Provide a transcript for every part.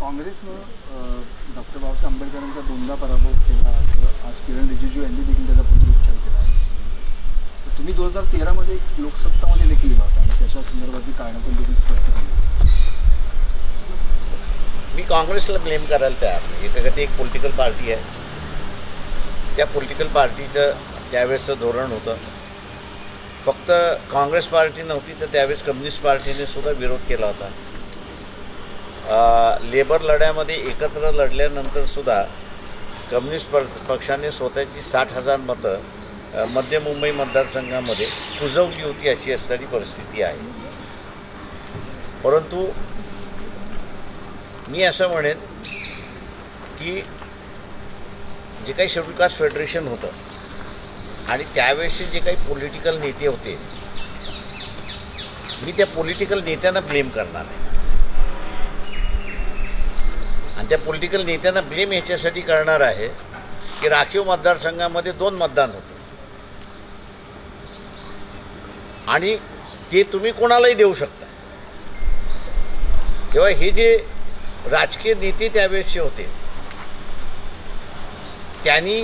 काँग्रेसनं डॉक्टर बाबासाहेब आंबेडकरांचा दोनदा पराभव केला असं आज किरण रिजिजू यांनी देखील त्याचा पुनरुच्चार केला आहे. तर तुम्ही 2013मध्ये एक लोकसत्तामध्ये देखील लिहिला होता आणि त्याच्या संदर्भातली कारणं पण देखील स्पष्ट केली. मी काँग्रेसला ब्लेम करायला तयार नाही. ती एक पॉलिटिकल पार्टी आहे. त्या पॉलिटिकल पार्टीचं त्यावेळेसचं धोरण होतं. फक्त काँग्रेस पार्टी नव्हती तर त्यावेळेस कम्युनिस्ट पार्टीने सुद्धा विरोध केला होता. लेबर लढ्यामध्ये एकत्र लढल्यानंतरसुद्धा कम्युनिस्ट पक्षाने स्वतःची 60,000 मतं मध्य मुंबई मतदारसंघामध्ये कुजवली होती अशी असणारी परिस्थिती आहे. परंतु मी असं म्हणेन की जे काही शेड्यूल कास्ट फेडरेशन होतं आणि त्यावेळेसचे जे काही पॉलिटिकल नेते होते, मी त्या पॉलिटिकल नेत्यांना ब्लेम करणार आहे. आणि त्या पॉलिटिकल नेत्यांना ब्लेम याच्यासाठी करणार आहे की राखीव मतदारसंघामध्ये 2 मतदान होते आणि ते तुम्ही कोणालाही देऊ शकता. तेव्हा हे जे राजकीय नेते त्यावेळेसचे होते त्यांनी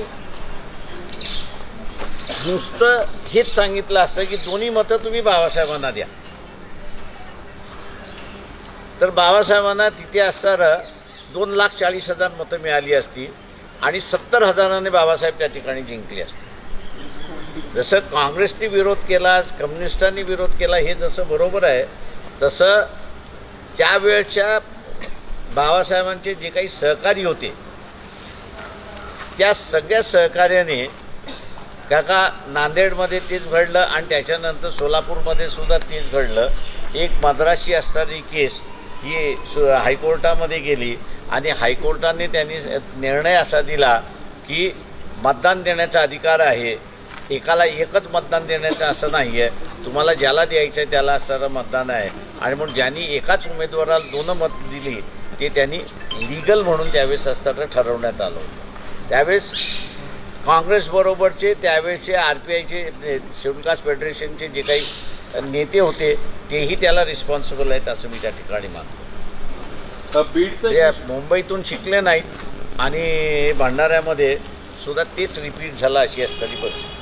नुसतं हेच सांगितलं असतं की दोन्ही मतं तुम्ही बाबासाहेबांना द्या. तर बाबासाहेबांना तिथे असताना 2,40,000 मतं मिळाली असती आणि 70,000ने बाबासाहेब त्या ठिकाणी जिंकले असते. जसं काँग्रेसने विरोध केला, कम्युनिस्टांनी विरोध केला, हे जसं बरोबर आहे तसं त्यावेळच्या बाबासाहेबांचे जे काही सहकारी होते त्या सगळ्या सहकार्याने काका नांदेडमध्ये तेच घडलं आणि त्याच्यानंतर सोलापूरमध्ये सुद्धा तेच घडलं. एक मद्रासी असणारी केस ही हायकोर्टामध्ये गेली आणि हायकोर्टाने त्यांनी निर्णय असा दिला की मतदान देण्याचा अधिकार आहे, एकाला एकच मतदान देण्याचं असं नाही आहे, तुम्हाला ज्याला द्यायचं आहे त्याला असणारं मतदान आहे. आणि म्हणून ज्यांनी एकाच उमेदवाराला 2 मतं दिली ते त्यांनी लीगल म्हणून त्यावेळेस असताना ठरवण्यात आलं होतं. त्यावेळेस काँग्रेसबरोबरचे त्यावेळेसचे RPIचे शेड्यूल कास्ट फेडरेशनचे जे काही नेते होते तेही त्याला रिस्पॉन्सिबल आहेत असं मी त्या ठिकाणी मानतो. मुंबईतून शिकले नाहीत आणि भंडाऱ्यामध्ये सुद्धा तेच रिपीट झालं अशी असणारी परिस्थिती.